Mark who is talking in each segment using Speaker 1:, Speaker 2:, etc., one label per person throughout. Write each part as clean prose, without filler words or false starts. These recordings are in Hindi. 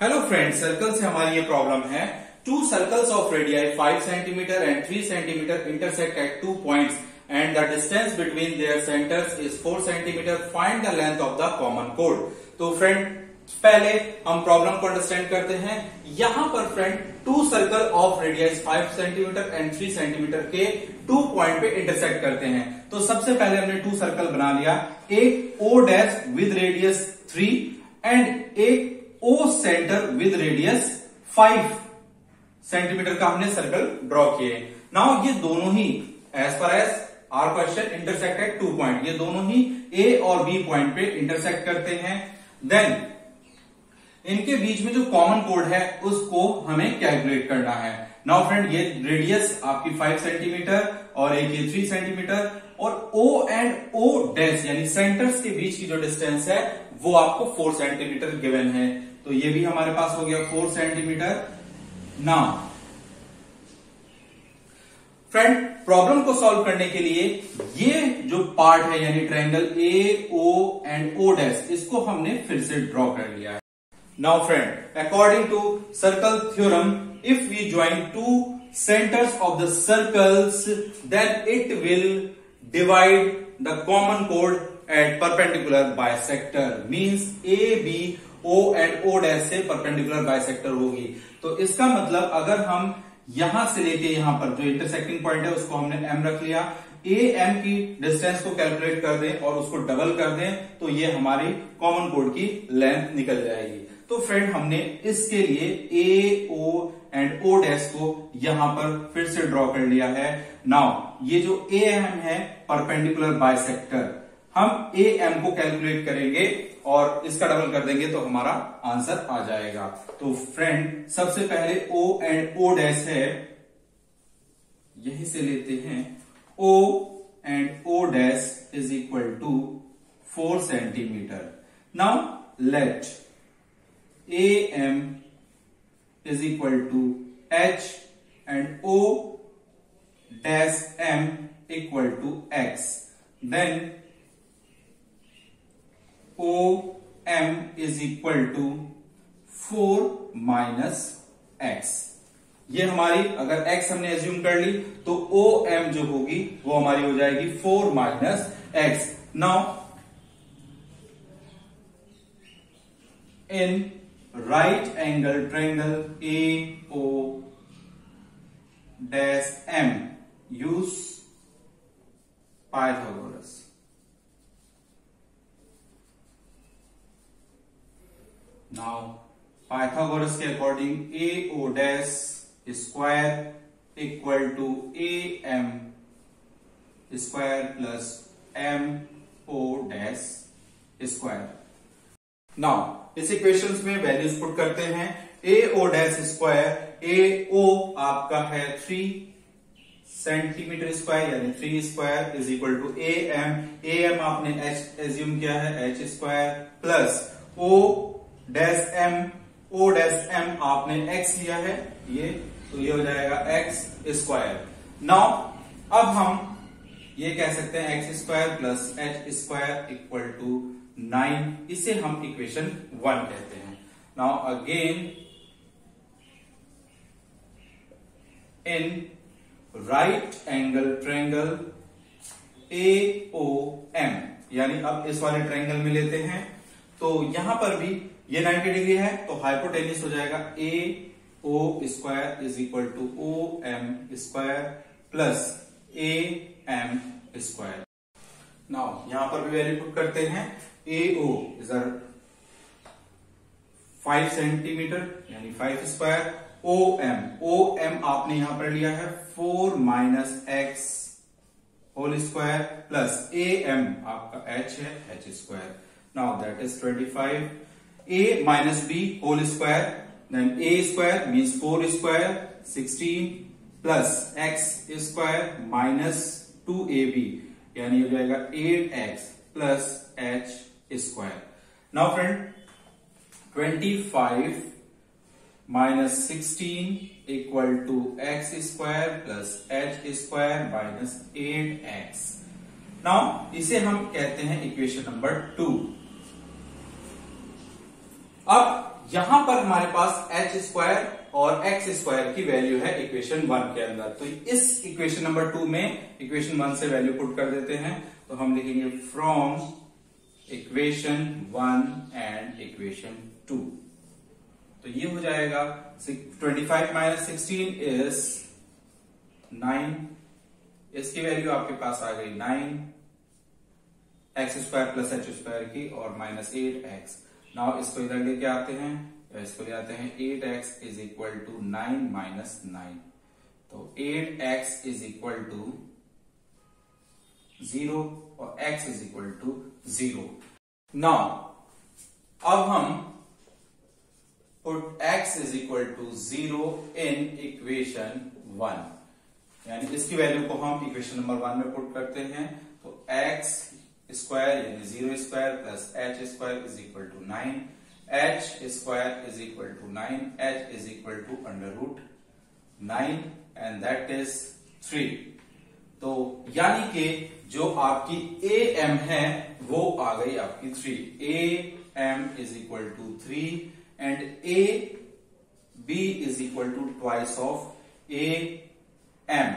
Speaker 1: हेलो फ्रेंड्स, सर्कल से हमारी ये प्रॉब्लम है। Two circles of radii 5 centimetre and 3 centimetre intersect at 2 points and the distance between their centres is 4 centimetre. Find the length of the common कोड। तो फ्रेंड, पहले हम प्रॉब्लम को अंडरस्टैंड करते हैं। यहां पर friend two circle of radius 5 centimetre and 3 centimetre के 2 पॉइंट पे इंटरसेक्ट करते हैं। तो सबसे पहले हमने टू सर्कल बना लिया, एक O dash with radius 3 and एक O centre with radius 5 centimetre का हमने सर्कल ड्रॉ किए। नाउ ये दोनों ही as per as our question intersect at 2 point, ये दोनों ही ए और बी पॉइंट पे इंटरसेक्ट करते हैं। देन इनके बीच में जो कॉमन कोड है उसको हमें कैलकुलेट करना है। नाउ फ्रेंड, ये रेडियस आपकी 5 सेंटीमीटर और एक ये 3 सेंटीमीटर और O एंड O डैश यानी सेंटर्स के बीच की जो डिस्टेंस है वो आपको 4 सेंटीमीटर गिवन है। तो ये भी हमारे पास हो गया 4 सेंटीमीटर। नाउ फ्रेंड, प्रॉब्लम को सॉल्व करने के लिए ये जो पार्ट है यानी triangle A O and O dash, इसको हमने फिर से ड्रॉ कर लिया है। Now friend, according to circle theorem, if we join two centers of the circles, then it will divide the common chord at perpendicular bisector, means AB O and O dash से perpendicular bisector होगी। तो इसका मतलब अगर हम यहां से लेके यहां पर जो इंटरसेक्टिंग पॉइंट है उसको हमने M रख लिया, AM की डिस्टेंस को कैलकुलेट कर दें और उसको डबल कर दें तो ये हमारी कॉमन कोड की लेंथ निकल जाएगी। तो फ्रेंड, हमने इसके लिए ए ओ एंड ओ डैश को यहां पर फिर से ड्रॉ कर लिया है। नाउ ये जो ए एम है परपेंडिकुलर बाइसेक्टर, हम ए एम को कैलकुलेट करेंगे और इसका डबल कर देंगे तो हमारा आंसर आ जाएगा। तो फ्रेंड, सबसे पहले ओ एंड ओ डैश है, यहीं से लेते हैं। O and O dash is equal to 4 centimetre. Now let AM is equal to H and O dash M equal to X. Then OM is equal to 4 minus X. ये हमारी अगर X हमने एज्यूम कर ली तो OM जो होगी वो हमारी हो जाएगी 4 minus X. Now in right angle triangle AO dash M, use Pythagoras. Now Pythagoras के according AO dash square equal to AM square plus MO dash square. Now इस इक्वेशंस में वैल्यूज पुट करते हैं। ए ओ डैश स्क्वायर, ए ओ आपका है 3 सेंटीमीटर स्क्वायर यानी 3 square is equal to A M आपने एच एज्यूम किया है H square plus O dash M आपने एक्स लिया है ये, तो ये हो जाएगा एक्स स्क्वायर। नाउ अब हम ये कह सकते हैं x square plus H square equal to 9, इसे हम इक्वेशन 1 कहते हैं। Now again in right angle triangle AOM, यानी अब इस वाले ट्रायंगल में लेते हैं तो यहां पर भी ये 90 डिग्री है तो हाइपोटेन्यूस हो जाएगा AO square is equal to OM square plus AM square. Now यहां पर भी वैल्यू पुट करते हैं। AO इज 5 सेंटीमीटर यानी 5 स्क्वायर। OM आपने यहां पर लिया है 4 minus x whole square plus AM आपका H है H square. Now that is 25। A minus B whole square, then A square means 4 square 16 plus x square minus 2AB यानी हो जाएगा 8x plus H square. Now friend, 25 minus 16 equal to x square plus H square minus 8x। Now इसे हम कहते हैं इक्वेशन नंबर 2। अब यहां पर हमारे पास एच स्क्वायर और एक्स स्क्वायर की वैल्यू है इक्वेशन 1 के अंदर, तो इस इक्वेशन नंबर 2 में इक्वेशन 1 से वैल्यू पुट कर देते हैं। तो हम लिखेंगे फ्रॉम इक्वेशन 1 एंड इक्वेशन 2, तो ये हो जाएगा 25 माइनस 16 इज 9, इसकी वैल्यू आपके पास आ गई 9, x square plus H square की और माइनस 8x। नाउ इसको इधर लेके आते हैं, इसको ले आते हैं 8x is equal to 9 minus 9, तो 8x इज इक्वल टू 0 और x is equal to 0। Now अब हम put x is equal to 0 in equation 1, यानी इसकी वैल्यू को हम इक्वेशन नंबर 1 में पुट करते हैं। तो x स्क्वायर यानी 0 square plus H square is equal to 9, H square is equal to 9, H is equal to under root 9 and that is 3। तो यानी कि जो आपकी ए एम है वो आ गई आपकी 3, A M is equal to 3 and A B is equal to twice of A M,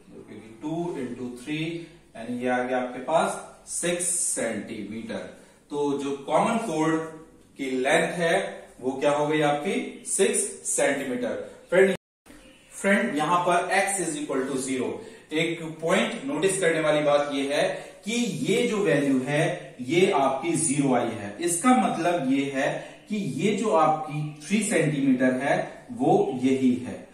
Speaker 1: क्योंकि 2 इंटू 3 यानी ये आ गया आपके पास 6 सेंटीमीटर। तो जो कॉमन कोड की लेंथ है वो क्या हो गई आपकी 6 सेंटीमीटर। फ्रेंड यहां पर x इज इक्वल टू 0, एक पॉइंट नोटिस करने वाली बात यह है कि ये जो वैल्यू है ये आपकी 0 आई है, इसका मतलब ये है कि ये जो आपकी 3 सेंटीमीटर है वो यही है।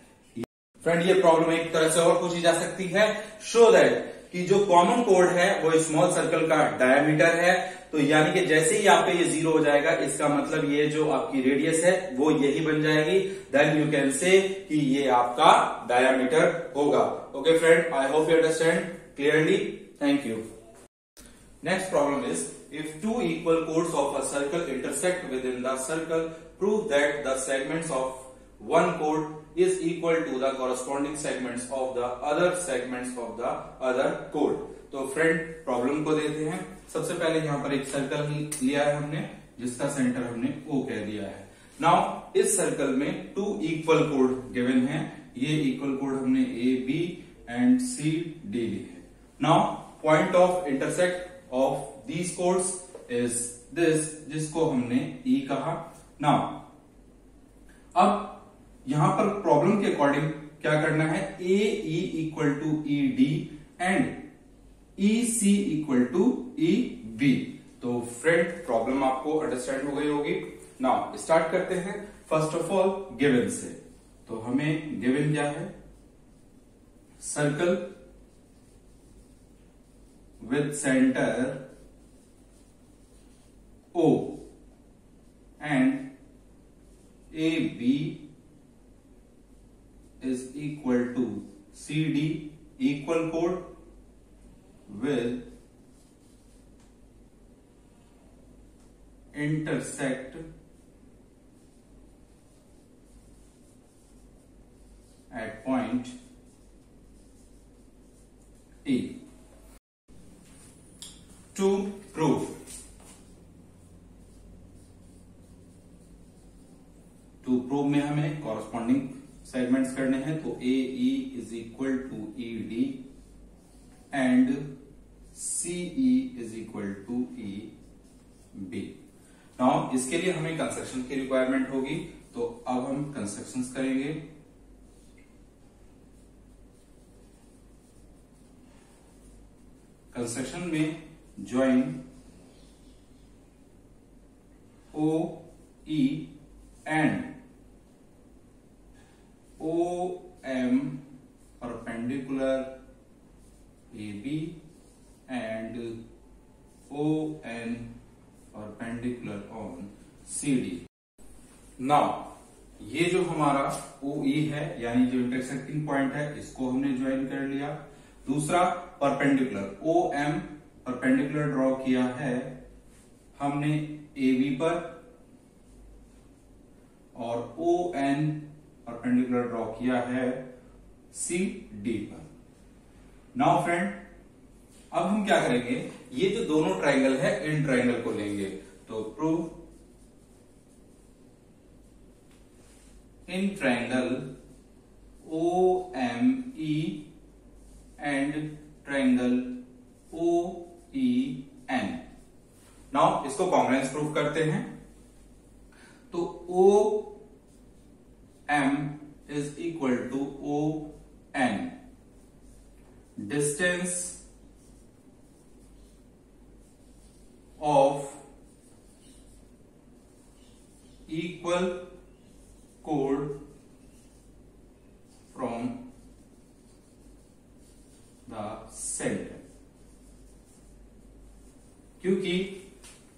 Speaker 1: फ्रेंड ये प्रॉब्लम एक तरह से और पूछी जा सकती है, शो दैट कि जो कॉमन कोड है वो स्मॉल सर्कल का डायमीटर है, तो यानी कि जैसे ही आप पे ये 0 हो जाएगा इसका मतलब ये जो आपकी रेडियस है वो यही बन जाएगी, देन यू कैन से कि ये आपका डायमीटर होगा। Okay friend, I hope you understand clearly, thank you. Next problem is if two equal codes of a circle intersect with in the circle prove that the segments of one chord is equal to the corresponding segments of the other segments of the other chord। तो फ्रेंड प्रॉब्लम को देते हैं। सबसे पहले यहाँ पर एक सर्कल लिया है हमने जिसका सेंटर हमने O कह दिया है। नाउ इस सर्कल में 2 इक्वल कोड गिवन है, ये इक्वल कोड हमने A B and C D ली है। Now point of intersect of these codes is this, जिसको हमने E कहा। नाउ अब यहां पर प्रॉब्लम के अकॉर्डिंग क्या करना है, A E equal to E D and E C equal to E B. तो फ्रेंड प्रॉब्लम आपको अंडरस्टैंड हो गई होगी। नाउ स्टार्ट करते हैं फर्स्ट ऑफ ऑल गिवन से। तो हमें गिवन क्या है, circle with centre O and A B is equal to CD, equal chord will intersect at point E। To prove, to prove में हमें corresponding सेगमेंट्स करने हैं, तो A E is equal to E D and C E is equal to E B. Now इसके लिए हमें कंस्ट्रक्शन की रिक्वायरमेंट होगी, तो अब हम कंस्ट्रक्शंस करेंगे। कंस्ट्रक्शन में join O E and O M perpendicular AB and O N perpendicular on CD। Now ये जो हमारा OE है यानी जो इंटरसेक्टिंग पॉइंट है इसको हमने ज्वाइन कर लिया। दूसरा परपेंडिकुलर OM परपेंडिकुलर ड्रॉ किया है हमने AB पर और ON परपेंडिकुलर ड्रॉ किया है सी डी पर। नाउ फ्रेंड अब हम क्या करेंगे, ये जो दोनों ट्राइंगल है इन ट्राइंगल को लेंगे। तो prove in triangle OME and triangle OEN. Now इसको कॉन्ग्रुएंस प्रूफ करते हैं। तो OM is equal to ON, distance of equal chord from the center। क्योंकि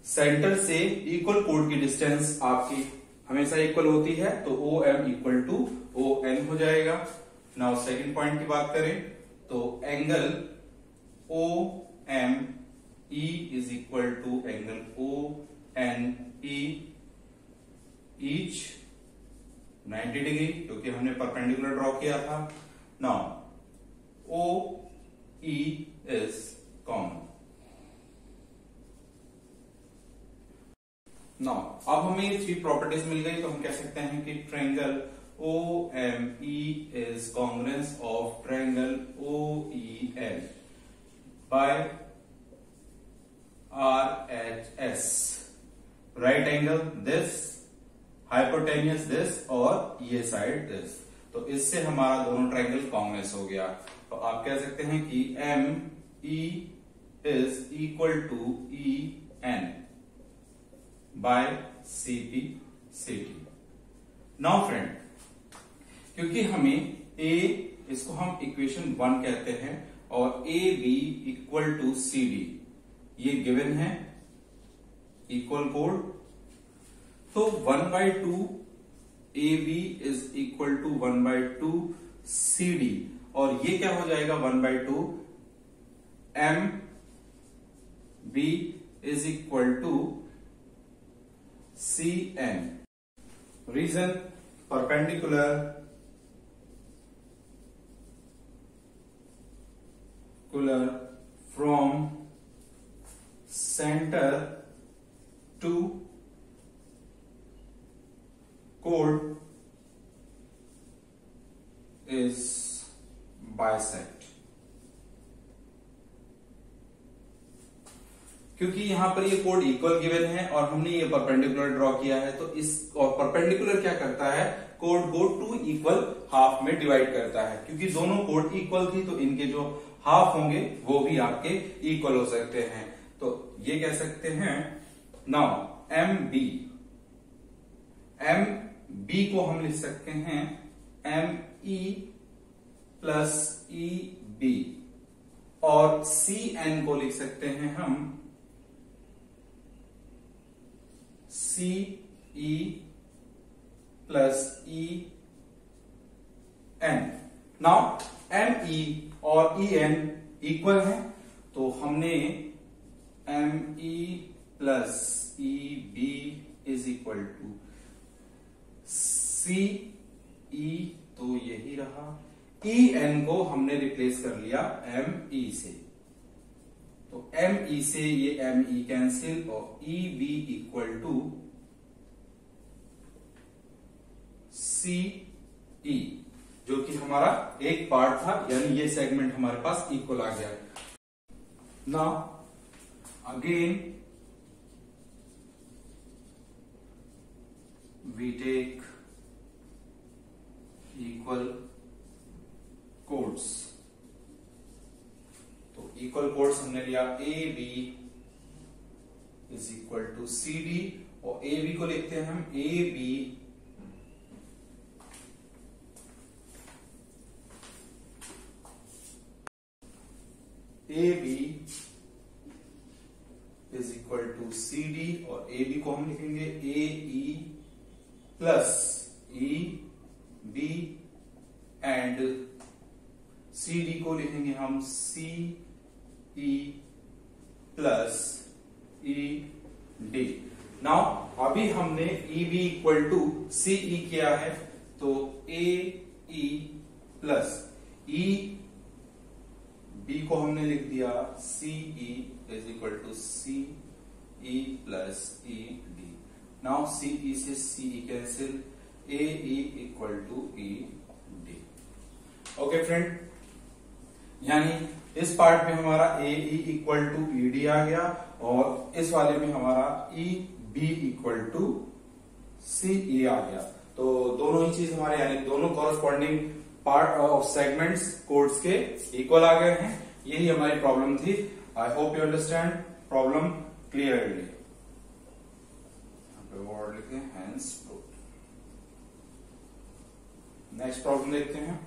Speaker 1: सेंटर से इक्वल कोड की डिस्टेंस आपकी हमेशा इक्वल होती है, तो OM इक्वल टू ON हो जाएगा। नाउ सेकंड पॉइंट की बात करें तो angle OME is equal to angle ONE each 90 degree, क्योंकि हमने परपेंडिकुलर ड्रॉ किया था। Now OE is common. Now अब हमें ये थ्री प्रॉपर्टीज मिल गई, तो हम कह सकते हैं कि triangle OME is congruence of triangle OEN by RHS, right angle this, hypotenuse this और ये साइड दिस। तो इससे हमारा दोनों ट्रायंगल कॉन्ग्रुएंस हो गया। तो आप कह सकते हैं कि ME is equal to EN by CP/CD। Now friend, क्योंकि हमें इसको हम इक्वेशन 1 कहते हैं और AB इक्वल टू CD ये गिवन है, इक्वल कोड। तो 1/2 AB is equal to 1/2 CD, और ये क्या हो जाएगा 1/2 MB is equal to CN। Reason perpendicular from centre to chord is bisect। क्योंकि यहां पर ये कोड इक्वल गिवन है और हमने ये परपेंडिकुलर ड्रॉ किया है, तो इस और परपेंडिकुलर क्या करता है, कोड को 2 इक्वल हाफ में डिवाइड करता है। क्योंकि दोनों कोड इक्वल थी, तो इनके जो हाफ होंगे वो भी आपके इक्वल हो सकते हैं। तो ये कह सकते हैं नाउ MB को हम लिख सकते हैं ME प्लस EB, और CN को लिख सकते हैं हम CE plus EN। Now ME और EN इक्वल है, तो हमने ME plus EB is equal to CE, तो यही रहा। EN को हमने रिप्लेस कर लिया ME से, तो ME से ये ME कैंसिल और EB इक्वल टू CE, जो कि हमारा एक पार्ट था, यानी ये सेगमेंट हमारे पास इक्वल आ गया। Now again we take equal chords। तो इक्वल कोड्स हमने लिया AB is equal to CD, और AB को लिखते हैं हम AB is equal to CD, और AB को हम लिखेंगे AE plus EB, and CD को लिखेंगे हम CE प्लस ED। नाउ अभी हमने EB इक्वल टू CE किया है, तो AE प्लस EB को हमने लिख दिया CE is equal to CE plus ED। Now CE से CE cancel, AE equal to ED। Okay friend, यानी इस पार्ट में हमारा AE इक्वल टू ED आ गया और इस वाले में हमारा EB इक्वल टू CE आ गया। तो दोनों ही चीज हमारे यानी दोनों corresponding part of segments chords के इक्वल आ गए हैं। यही हमारी प्रॉब्लम थी। I hope you understand problem clearly. Word लिखे हैंस प्रूव्ड। नेक्स्ट प्रॉब्लम देखते हैं।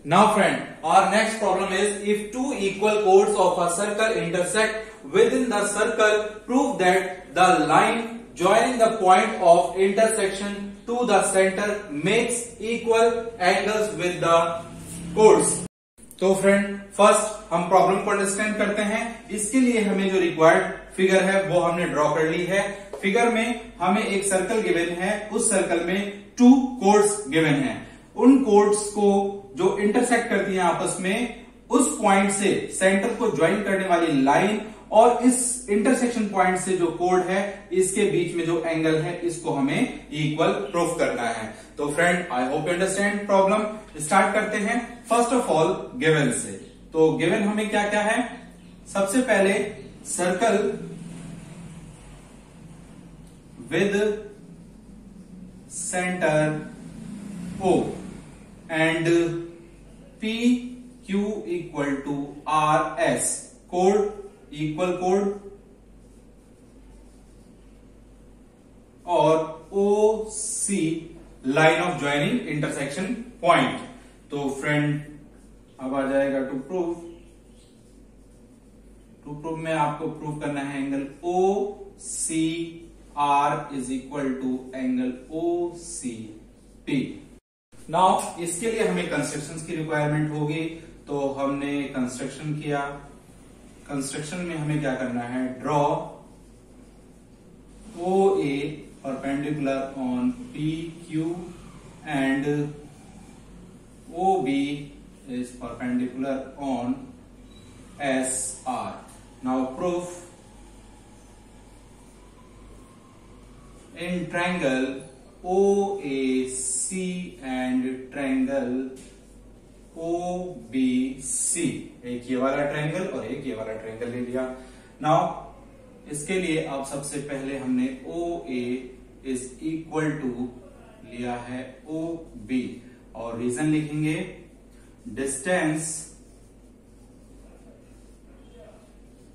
Speaker 1: Now friend, our next problem is if two equal chords of a circle intersect within the circle, prove that the line joining the point of intersection to the center makes equal angles with the chords। तो फ्रेंड फर्स्ट हम प्रॉब्लम को अंडरस्टैंड करते हैं। इसके लिए हमें जो रिक्वायर्ड फिगर है वो हमने ड्रॉ कर ली है। फिगर में हमें एक सर्कल गिवन है, उस सर्कल में टू कोर्ड्स गिवन हैं। उन कोर्ड्स को जो इंटरसेक्ट करती हैं आपस में, उस पॉइंट से सेंटर को ज्वाइन करने वाली लाइन और इस इंटरसेक्शन पॉइंट से जो कोड है इसके बीच में जो एंगल है इसको हमें इक्वल प्रूफ करना है। तो friend I hope you understand problem. Start करते हैं फर्स्ट ऑफ ऑल गिवन से। तो गिवन हमें क्या क्या है? सबसे पहले circle with centre O and PQ equal to RS, chord equal chord, और OC line of joining intersection point. तो फ्रेंड अब आ जाएगा टू प्रूव। टू प्रूव में आपको प्रूव करना है angle OCR is equal to angle OCP। Now इसके लिए हमें कंस्ट्रक्शंस की रिक्वायरमेंट होगी। तो हमने कंस्ट्रक्शन किया। कंस्ट्रक्शन में हमें क्या करना है? Draw OA perpendicular on PQ and OB is perpendicular on SR। Now proof in triangle OAC and triangle OBC, एक ये वाला ट्रायंगल और एक ये वाला ट्रायंगल ले लिया। नाउ इसके लिए अब सबसे पहले हमने OA इज इक्वल टू लिया है OB और रीजन लिखेंगे distance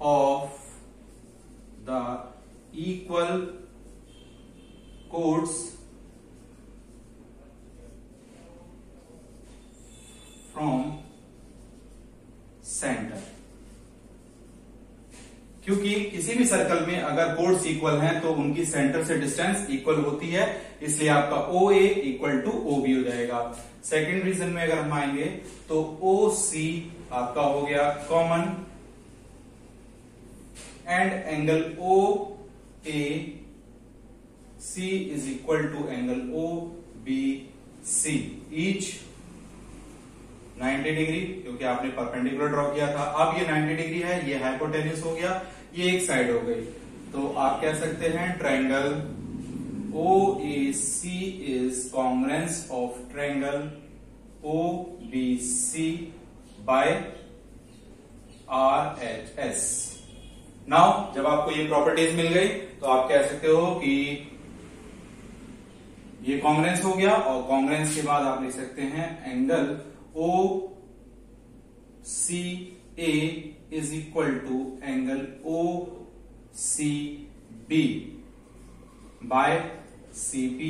Speaker 1: of the equal chords from centre. क्योंकि किसी भी सर्कल में अगर कोड्स इक्वल हैं तो उनकी सेंटर से डिस्टेंस इक्वल होती है, इसलिए आपका OA इक्वल टू OB हो जाएगा। सेकंड रीजन में अगर हम आएंगे तो OC आपका हो गया common and angle OAC is equal to angle OBC each 90 degree, क्योंकि आपने परपेंडिकुलर ड्रॉ किया था। अब ये 90 डिग्री है, ये हाइपोटेन्यूस हो गया, ये एक साइड हो गई। तो आप कह सकते हैं triangle OAC is congruence of triangle OBC by RHS। Now जब आपको ये प्रॉपर्टीज मिल गई तो आप कह सकते हो कि ये कॉन्ग्रुएंस हो गया, और कॉन्ग्रुएंस के बाद आप लिख सकते हैं angle OCA is equal to angle OCB by CP।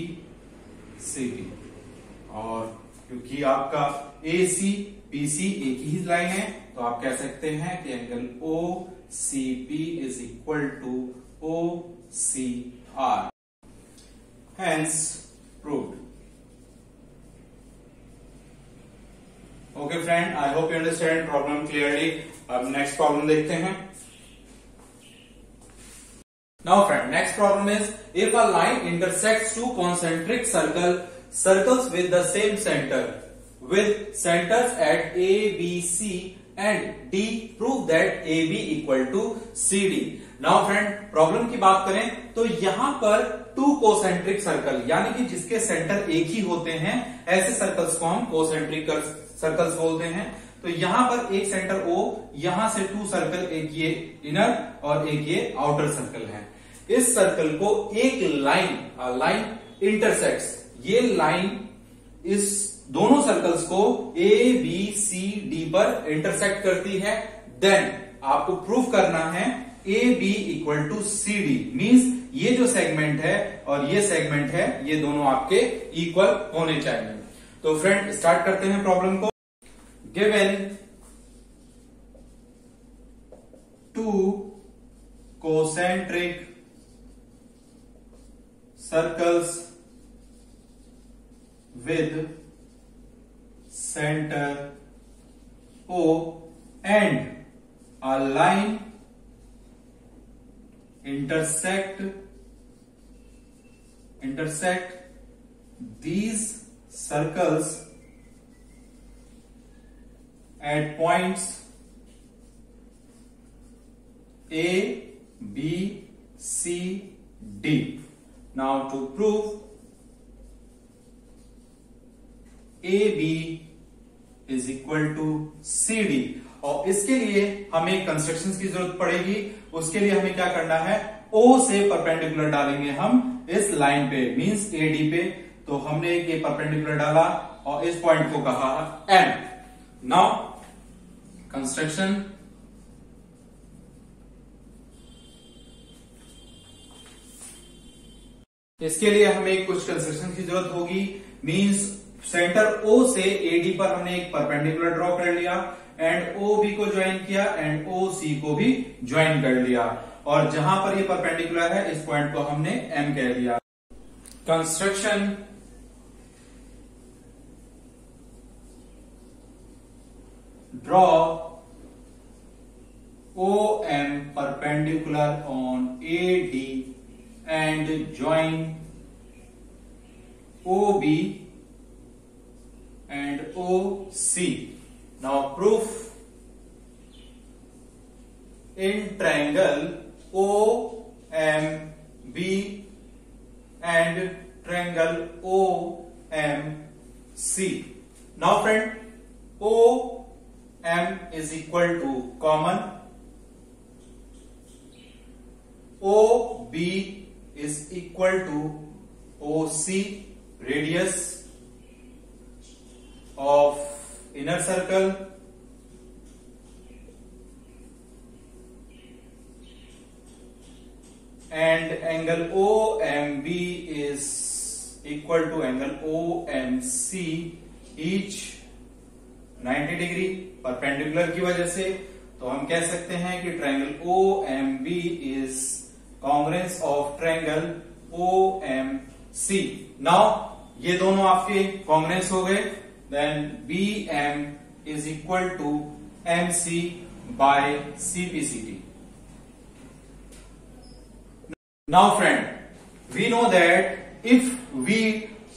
Speaker 1: और क्योंकि आपका AC BC एक ही लाइन है तो आप कह सकते हैं कि angle OCB is equal to OCR। Hence proved. Okay friend, I hope you understand problem clearly. अब नेक्स्ट प्रॉब्लम देखते हैं। Now friend, next problem is if a line intersects two concentric circles with the same centre with centers at A, B, C and D prove that A B equal to C D. Now friend problem की बात करें तो यहां पर टू कोसेंट्रिक सर्कल यानी कि जिसके सेंटर एक ही होते हैं ऐसे सर्कल्स को हम कोसेंट्रिक सर्कल्स बोलते हैं। तो यहां पर एक सेंटर O, यहां से टू सर्कल, एक ये इनर और एक ये आउटर सर्कल है। इस सर्कल को एक लाइन इंटरसेक्ट्स, ये लाइन इस दोनों सर्कल्स को A B C D पर इंटरसेक्ट करती है। देन आपको प्रूफ करना है A B equal to C D, means ये जो सेगमेंट है और ये सेगमेंट है ये दोनों आपके इक्वल होने चाहिए। तो फ्रेंड स्टार्ट करते हैं प्रॉब्लम को। Given two concentric circles with center O and a line intersect these circles at points A, B, C, D. Now to prove AB is equal to C D, और इसके लिए हमें कंस्ट्रक्शंस की जरूरत पड़ेगी। उसके लिए हमें क्या करना है, O से परपेंडिकुलर डालेंगे हम इस लाइन पे, मींस AD पे। तो हमने एक ये परपेंडिकुलर डाला और इस पॉइंट को कहा M। नाउ कंस्ट्रक्शन, इसके लिए हमें कुछ कंस्ट्रक्शन की जरूरत होगी। मींस सेंटर O से AD पर हमने एक परपेंडिकुलर ड्रॉ कर लिया एंड OB को ज्वाइन किया एंड OC को भी ज्वाइन कर लिया, और जहां पर ये परपेंडिकुलर है इस पॉइंट को हमने M कह दिया। Construction, draw OM perpendicular on AD and join OB and OC. Now proof in triangle OMB and triangle OMC. Now friend, OM is equal to common, OB is equal to OC, radius of inner circle, and angle OMB is equal to angle OMC, each 90 degree perpendicular की वजह से। तो हम कह सकते हैं कि triangle OMB is congruence of triangle OMC। Now ये दोनों आपके कॉन्ग्रुएंस हो गए। Then BM is equal to MC by CPCT. Now friend, we know that if we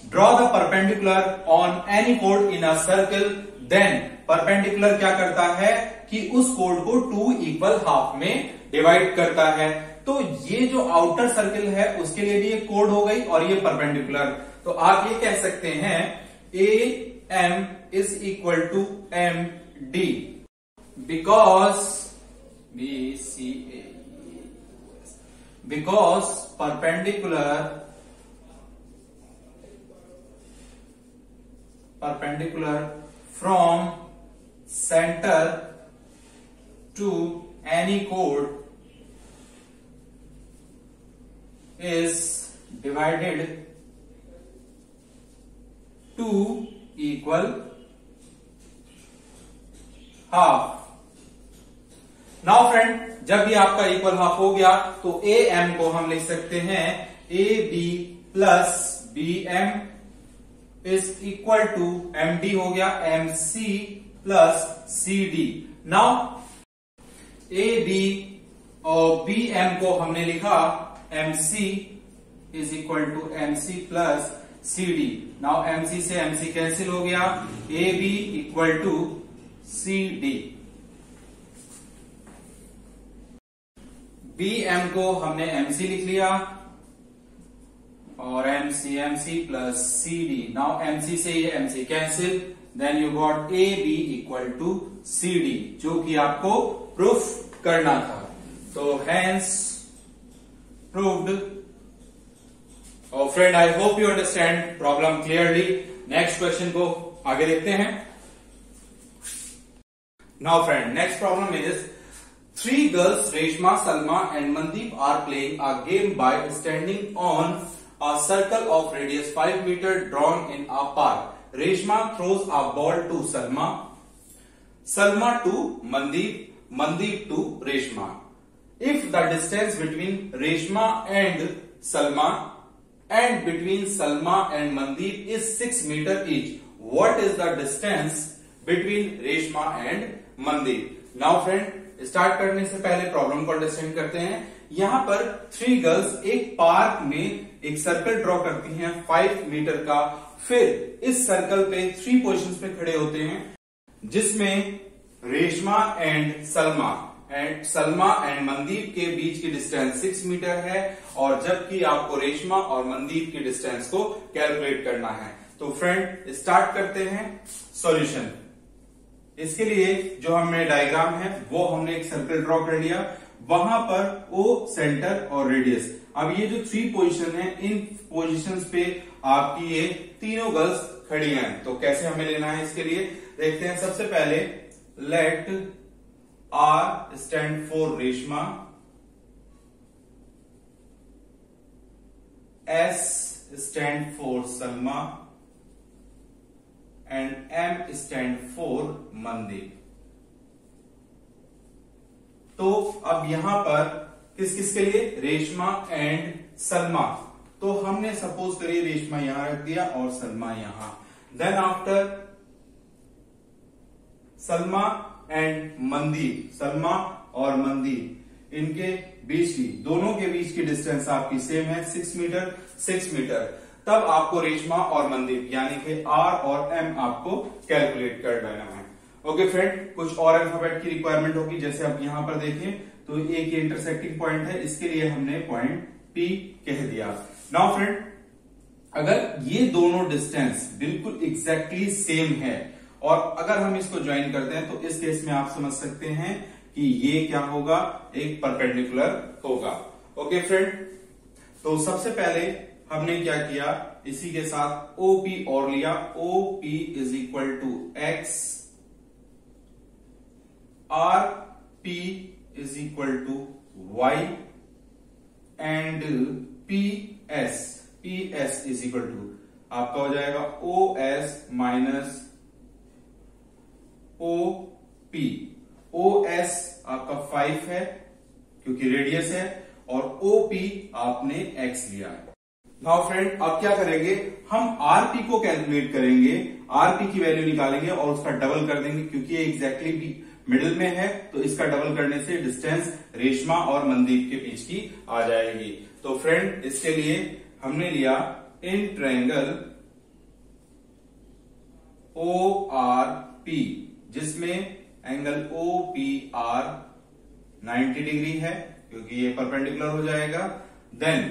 Speaker 1: draw the perpendicular on any chord in a circle, then perpendicular क्या करता है कि उस chord को 2 equal half में डिवाइड करता है। तो ये जो आउटर सर्कल है उसके लिए भी एक chord हो गई और ये परपेंडिकुलर। तो आप ये कह सकते हैं AM is equal to MD because perpendicular from center to any chord is divided to equal half. Now friend, जब ये आपका इक्वल हाफ हो गया तो ए एम को हम लिख सकते हैं A B plus B M is equal to M D हो गया M C plus C D. Now A B और बी एम को हमने लिखा M C is equal to M C plus C D. Now M C से एम सी कैंसिल हो गया, A B equal to C D. PM को हमने MC लिख लिया और MC plus CD। Now MC से ये MC cancel, then you got AB equal to CD, जो कि आपको प्रूफ करना था। तो हैंस प्रूव्ड। और friend, I hope you understand problem clearly. Next question को आगे देखते हैं। Now friend, next problem is 3 girls, Reshma, Salma and Mandeep are playing a game by standing on a circle of radius 5 meter drawn in a park. Reshma throws a ball to Salma, Salma to Mandeep, Mandeep to Reshma. If the distance between Reshma and Salma and between Salma and Mandeep is 6 meter each, what is the distance between Reshma and Mandeep? Now friend, start करने से पहले प्रॉब्लम को अंडरस्टैंड करते हैं। यहां पर 3 गर्ल्स एक पार्क में एक सर्कल ड्रॉ करती हैं 5 मीटर का। फिर इस सर्कल पे 3 पोजीशंस पे खड़े होते हैं, जिसमें रेशमा एंड सलमा एंड मनदीप के बीच की डिस्टेंस 6 मीटर है, और जबकि आपको रेशमा और मनदीप की डिस्टेंस को कैलकुलेट करना है। तो फ्रेंड, स्टार्ट करते हैं सॉल्यूशन। इसके लिए जो हमने डायग्राम है वो हमने एक सर्कल ड्रॉ कर लिया, वहां पर O सेंटर और रेडियस। अब ये जो 3 पोजीशन है, इन पोजीशंस पे आपकी ये तीनों गर्ल्स खड़ी हैं। तो कैसे हमें लेना है इसके लिए देखते हैं। सबसे पहले let R stand for Reshma, S stand for Salma and M stand for Mandeep. तो अब यहां पर किस किस के लिए, रेशमा एंड सलमा। तो हमने सपोज करिए रेशमा यहां रख दिया और सलमा यहां। Then after Salma and Mandeep, Salma और मनदीप, इनके बीच की, दोनों के बीच की डिस्टेंस आपकी सेम है 6 मीटर 6 मीटर। तब आपको रेशमा और मनदीप यानी कि R और M आपको कैलकुलेट कर लेना है। ओके फ्रेंड, कुछ और अल्फाबेट की रिक्वायरमेंट होगी। जैसे आप यहां पर देखें तो एक ये इंटरसेक्टिंग पॉइंट है, इसके लिए हमने पॉइंट P कह दिया। नाउ फ्रेंड, अगर ये दोनों डिस्टेंस बिल्कुल एग्जैक्टली सेम है और अगर हम इसको ज्वाइन करते हैं, तो इस केस में आप समझ सकते हैं कि ये क्या होगा, एक परपेंडिकुलर होगा। ओके फ्रेंड, तो सबसे पहले हमने क्या किया, इसी के साथ OP और लिया। OP is equal to X, RP is equal to Y and PS is equal to आपका हो जाएगा OS माइनस OP। OS आपका 5 है क्योंकि रेडियस है, और OP आपने X लिया है। नाउ फ्रेंड, अब क्या करेंगे, हम RP को कैलकुलेट करेंगे, RP की वैल्यू निकालेंगे और उसका डबल कर देंगे, क्योंकि ये एग्जैक्टली मिडिल में है। तो इसका डबल करने से डिस्टेंस रेशमा और मनदीप के बीच की आ जाएगी। तो फ्रेंड, इसके लिए हमने लिया इन ट्रायंगल ORP, जिसमें एंगल OPR 90 डिग्री है क्योंकि ये परपेंडिकुलर हो जाएगा। देन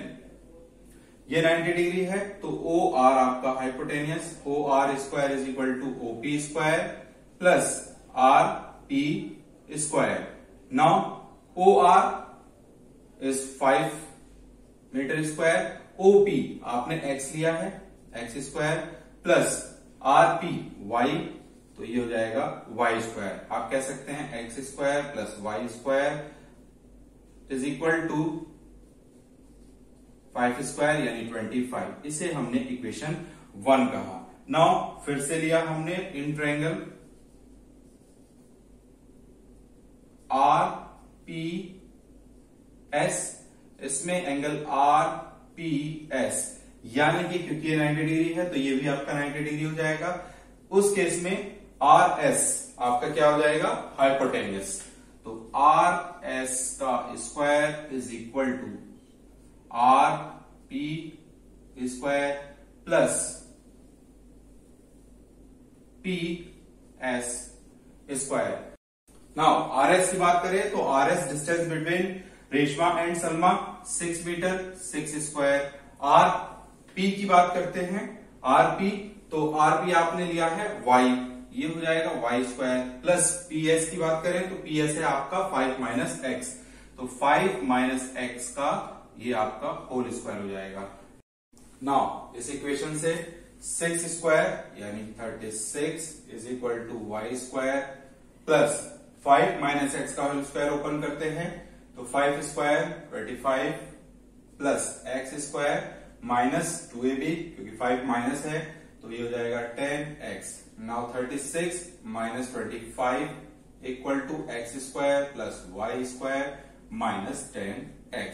Speaker 1: ये 90 डिग्री है, तो OR आपका hypotenuse, OR square is equal to OP square plus RP square. Now OR is 5 metre square, OP आपने X लिया है, X square plus RP Y, तो ये हो जाएगा Y स्क्वायर। आप कह सकते हैं X square plus Y square is equal to 5 square यानी 25। इसे हमने इक्वेशन 1 कहा। नाउ फिर से लिया हमने इन ट्रायंगल RPS, इसमें एंगल RPS, यानी कि क्योंकि ये 90 डिग्री है तो ये भी आपका 90 डिग्री हो जाएगा। उस केस में RS आपका क्या हो जाएगा, हाइपोटेनियस। तो RS का square is equal to RP square plus PS square. Now RS की बात करें तो RS distance between Reshma and Salma 6 metre 6 square. R P की बात करते हैं, आर पी, तो आर पी आपने लिया है वाई, ये हो जाएगा Y square, plus P S की बात करें तो पी एस है आपका 5 माइनस एक्स, तो 5 माइनस एक्स का ये आपका होल स्क्वायर हो जाएगा। नाउ इस इक्वेशन से 6 स्क्वायर यानी 36 is equal to Y square plus 5 minus X का होल स्क्वायर ओपन करते हैं तो 5 square 25 plus x square minus 2ab क्योंकि 5 माइनस है तो ये हो जाएगा 10x। Now 36 minus 25 equal to x square plus Y square minus 10x।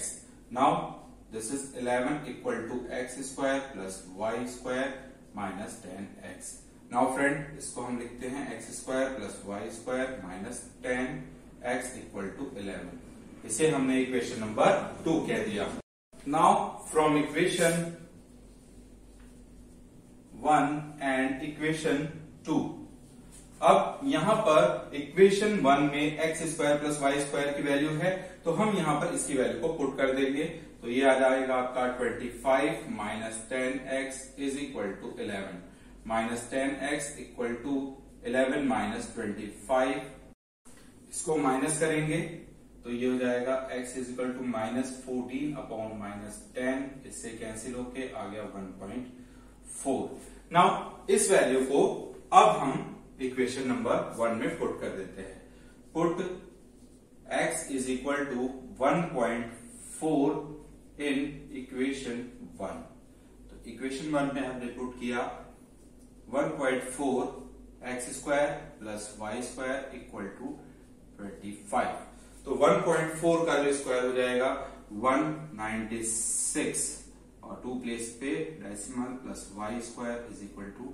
Speaker 1: Now this is 11 equal to x square plus Y square minus 10x। Now friend इसको हम लिखते हैं x square plus Y square minus 10x equal to 11। इसे हमने इक्वेशन नंबर 2 कह दिया। Now from equation 1 and equation 2, अब यहां पर इक्वेशन 1 में X square plus Y square की वैल्यू है तो हम यहां पर इसकी वैल्यू को पुट कर देंगे, तो ये आ जाएगा आपका 25 minus 10x is equal to 11, minus 10x equal to 11 minus 25, इसको माइनस करेंगे तो ये हो जाएगा x is equal to minus 14 upon minus 10, इससे कैंसिल होके आ गया 1.4। नाउ इस वैल्यू को अब हम इक्वेशन नंबर 1 में पुट कर देते हैं। Put x is equal to 1.4 in equation 1, तो इक्वेशन 1 में हमने पुट किया 1.4 X square plus Y square equal to 25, तो 1.4 का जो स्क्वायर हो जाएगा 196 और 2 प्लेस पे decimal plus Y square is equal to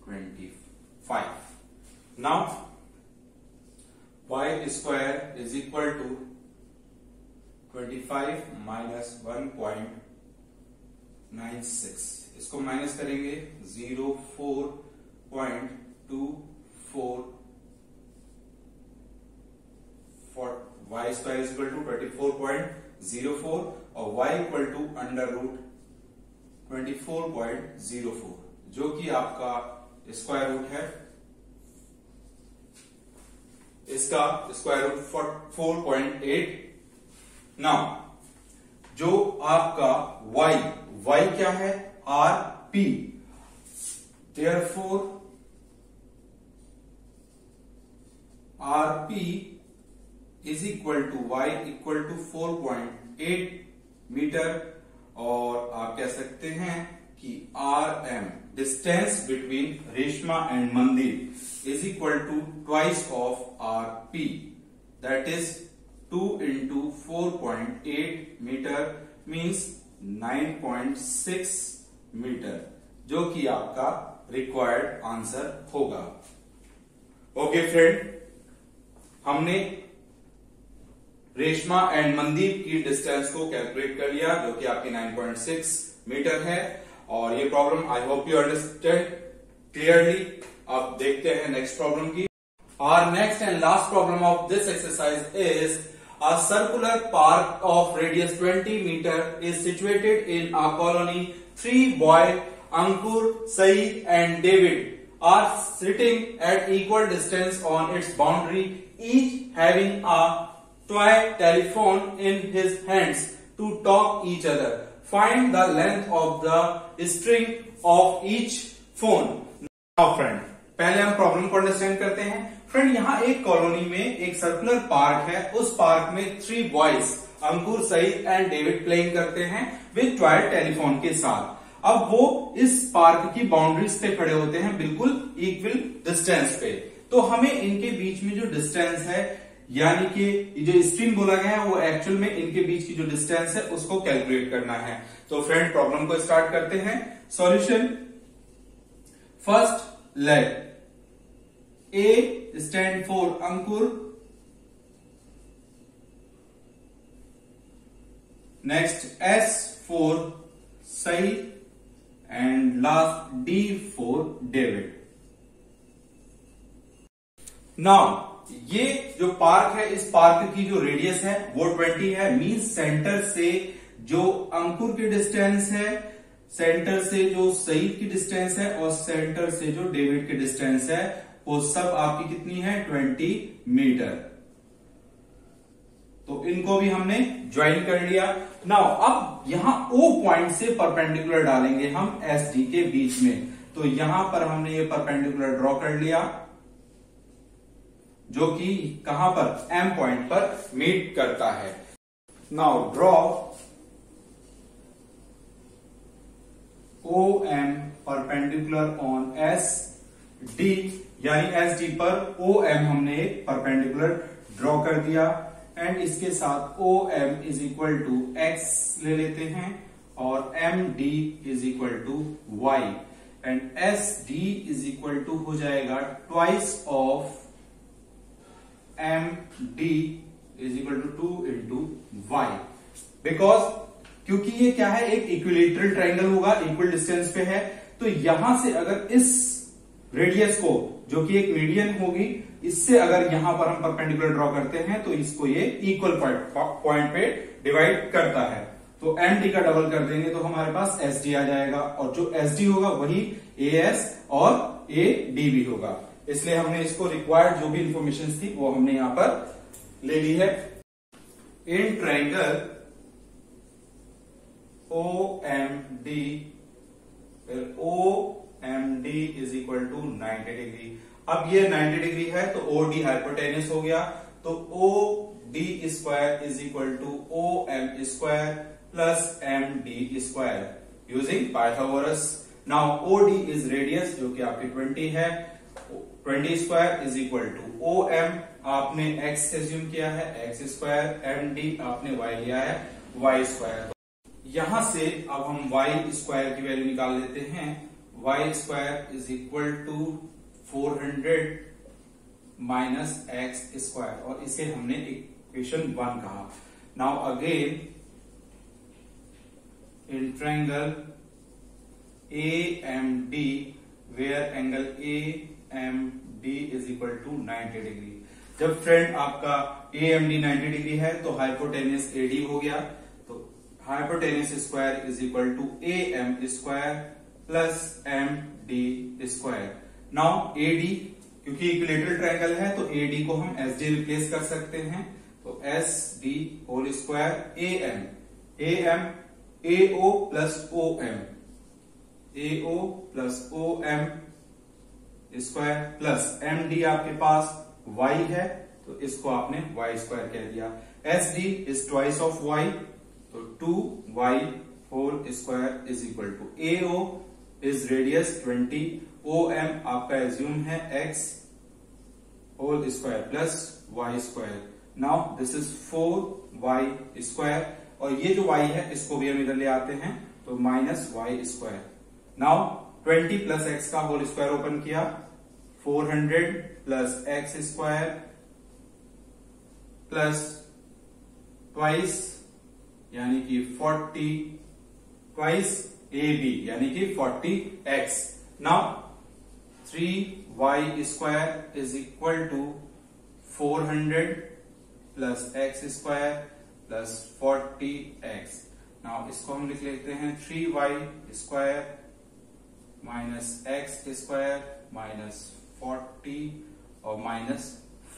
Speaker 1: 25। Now Y square is equal to 25 minus 1.96, इसको माइनस करेंगे 0.24 Y square is equal to 24.04 और y equal to under root 24.04 जो कि आपका स्क्वायर रूट है, इसका स्क्वायर रूट 4.8। नाउ जो आपका y क्या है R P, therefore R P is equal to y equal to 4.8 metre, और आप कह सकते हैं कि R M distance between Reshma and Mandip is equal to twice of R P, that is 2 into 4.8 metre means 9.6 metre, जो कि आपका रिक्वायर्ड आंसर होगा। ओके फ्रेंड, हमने रेशमा एंड मंदीप की डिस्टेंस को कैलकुलेट कर लिया जो कि आपकी 9.6 मीटर है, और ये problem I hope you understand clearly. अब देखते हैं नेक्स्ट प्रॉब्लम की। Our next and last problem of this exercise is a circular park of radius 20 meter is situated in a colony. 3 boys, Ankur, Saeed and David are sitting at equal distance on its boundary, each having a toy telephone in his hands to talk each other. Find the length of the string of each phone. Now friend, पहले हम प्रॉब्लम को अंडरस्टैंड करते हैं। फ्रेंड यहाँ एक कॉलोनी में एक सर्कुलर पार्क है, उस पार्क में 3 boys Ankur, Saeed and David playing करते हैं विद टॉय टेलीफोन के साथ। अब वो इस पार्क की बाउंड्रीज पे खड़े होते हैं बिल्कुल इक्वल डिस्टेंस पे, तो हमें इनके बीच में जो डिस्टेंस है यानी कि जो स्ट्रिंग बोला गया है वो एक्चुअल में इनके बीच की जो डिस्टेंस है उसको कैलकुलेट करना है। तो फ्रेंड प्रॉब्लम को स्टार्ट करते हैं। Solution, first let A stand for Ankur, next S for Saeed and last D for David. Now ये जो पार्क है, इस पार्क की जो रेडियस है वो 20 है। मींस सेंटर से जो अंकुर की डिस्टेंस है, सेंटर से जो सईद की डिस्टेंस है और सेंटर से जो डेविड की डिस्टेंस है, वो सब आपकी कितनी है? 20 मीटर। तो इनको भी हमने ज्वाइन कर लिया। नाउ अब यहां O पॉइंट से परपेंडिकुलर डालेंगे हम SD के बीच में। तो यहां पर हमने ये परपेंडिकुलर ड्रॉ कर लिया, जो कि कहां पर? M पॉइंट पर मीट करता है। Now draw OM perpendicular on SD, यानी SD पर OM हमने एक परपेंडिकुलर ड्रॉ कर दिया। एंड इसके साथ OM is equal to X ले लेते हैं और MD is equal to Y and SD is equal to हो जाएगा twice of MD is equal to 2 into Y। Because क्योंकि ये क्या है? एक इक्विलेटरल ट्रायंगल होगा, इक्वल डिस्टेंस पे है। तो यहां से अगर इस रेडियस को, जो कि एक मीडियन होगी, इससे अगर यहां पर हम परपेंडिकुलर ड्रॉ करते हैं तो इसको ये इक्वल पॉइंट पे डिवाइड करता है। तो MD का डबल कर देंगे तो हमारे पास SD आ जाएगा, और जो SD होगा वही AS और AD भी होगा। इसलिए हमने इसको रिक्वायर्ड जो भी इंफॉर्मेशन थी वो हमने यहां पर ले ली है। In triangle OMD, OMD is equal to 90 degree. अब ये 90 डिग्री है तो OD हाइपोटेनस हो गया। तो OD square is equal to OM square plus MD square using Pythagoras. Now OD is radius, जो कि आपकी 20 है। 20 square is equal to OM, आपने X एज्यूम किया है, X स्क्वायर। MD आपने Y लिया है, Y स्क्वायर। यहां से अब हम Y स्क्वायर की वैल्यू निकाल लेते हैं। Y square is equal to 400 minus X square, और इसे हमने इक्वेशन 1 कहा। Now again in triangle AMD, where angle AMD is equal to 90 degree. जब फ्रेंड आपका AMD 90 डिग्री है तो हाइपोटेनस AD हो गया। तो hypotenuse square is equal to AM square plus MD square. Now AD, क्योंकि इक्विलेटरल ट्रायंगल है तो AD को हम SD रिप्लेस कर सकते हैं। तो SD whole square AM AO plus OM, AO plus OM square plus MD आपके पास Y है तो इसको आपने Y स्क्वायर कह दिया। SD is twice of Y, तो 2Y whole square is equal to AO is radius 20, OM आपका एज्यूम है X whole square plus Y square. Now this is 4Y square, और ये जो Y है इसको भी हम इधर ले आते हैं तो minus Y square. Now 20 plus X का होल स्क्वायर ओपन किया, 400 plus X square plus twice यानी कि 40 ट्वाइस AB यानी कि 40X। Now 3Y square is equal to 400 plus X square plus 40X। Now इसको हम लिख लेते हैं 3Y square minus X square minus 40 और माइनस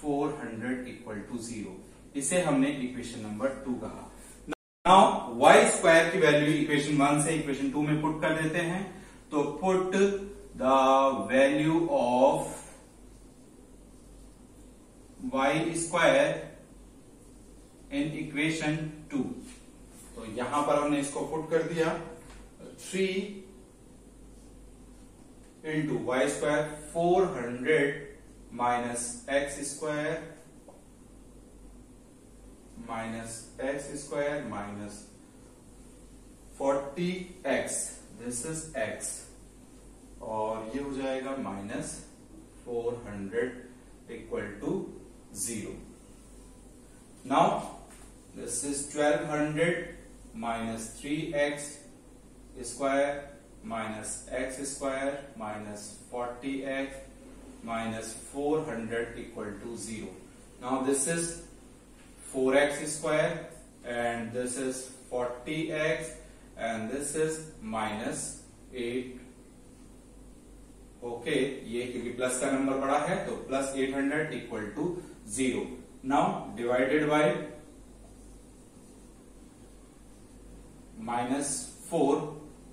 Speaker 1: 400 इक्वल टू 0। इसे हमने इक्वेशन नंबर 2 कहा। नाउ Y स्क्वायर की वैल्यू इक्वेशन 1 से इक्वेशन 2 में पुट कर देते हैं। तो put the value of Y square in equation 2। तो यहां पर हमने इसको पुट कर दिया, 3 into Y square 400 minus X square minus X square minus 40X, this is X, और ये हो जाएगा minus 400 equal to 0। Now this is 1200 minus 3X square minus X square minus 40X minus 400 equal to 0. Now this is 4x square and this is 40x and this is minus 8. Okay, ये क्योंकि प्लस का नंबर बड़ा है तो plus 800 equal to 0. Now divided by minus 4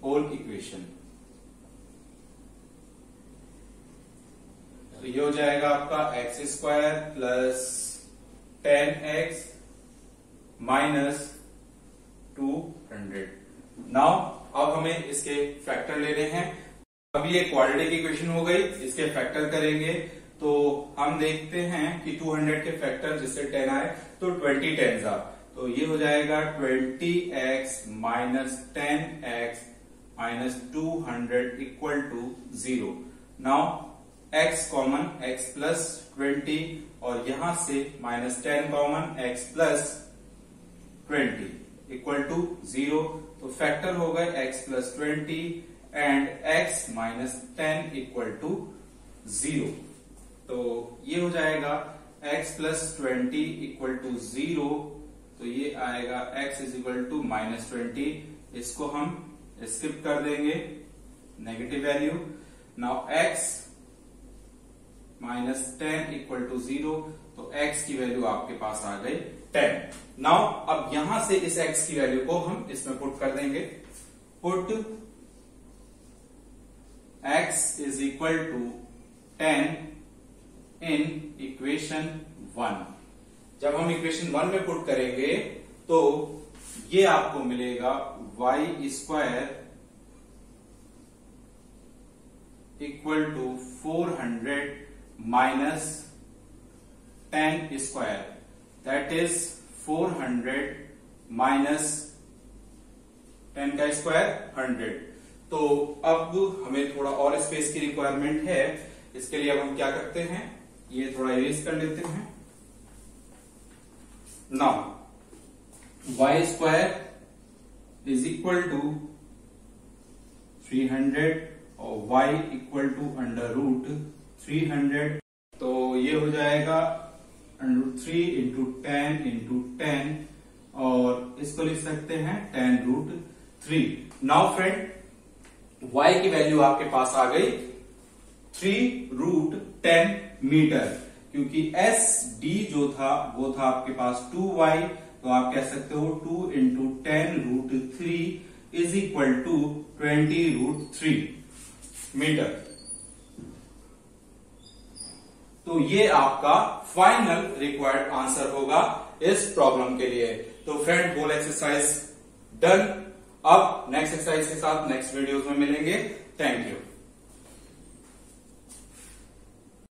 Speaker 1: whole equation. तो ये हो जाएगा आपका X square plus 10x minus 200. Now अब हमें इसके फैक्टर लेने हैं. अभी ये क्वाड्रेटिक इक्वेशन हो गई, इसके फैक्टर करेंगे तो हम देखते हैं कि 200 के फैक्टर जिससे 10 आए तो 20 10s आ, तो ये हो जाएगा 20x minus 10x minus 200 equal to 0. Now x common x plus 20 और यहां से minus 10 common x plus 20 equal to 0. तो फैक्टर हो गए x plus 20 and x minus 10 equal to 0. तो ये हो जाएगा x प्लस 20 इक्वल टू 0. तो ये आएगा x is equal to minus 20. इसको हम स्किप कर देंगे, negative value. Now x minus 10 equal to 0. तो x की वैल्यू आपके पास आ गई 10. नाउ अब यहां से इस x की वैल्यू को हम इसमें पुट कर देंगे. Put x is equal to 10 in equation 1. जब हम इक्वेशन 1 में पुट करेंगे तो ये आपको मिलेगा y square equal to 400 minus 10 square, that is 400 minus 10 का स्क्वायर 100. तो अब हमें थोड़ा और स्पेस की रिक्वायरमेंट है. इसके लिए अब हम क्या करते हैं, ये थोड़ा इरेज कर लेते हैं. Now y square is equal to 300 और y equal to under root 300. तो ये हो जाएगा अंडर रूट 3 इंटू 10 इंटू 10 और इसको लिख सकते हैं 10 रूट 3. नाउ फ्रेंड y की वैल्यू आपके पास आ गई 3 रूट 10 मीटर, क्योंकि एस डी जो था वो था आपके पास 2y. तो आप कह सकते हो 2 into 10 root 3 is equal to 20 root 3 metre. तो ये आपका फाइनल रिक्वायर्ड आंसर होगा इस प्रॉब्लम के लिए. तो फ्रेंड होल एक्सरसाइज डन. अब नेक्स्ट एक्सरसाइज के साथ नेक्स्ट वीडियोस में मिलेंगे. Thank you.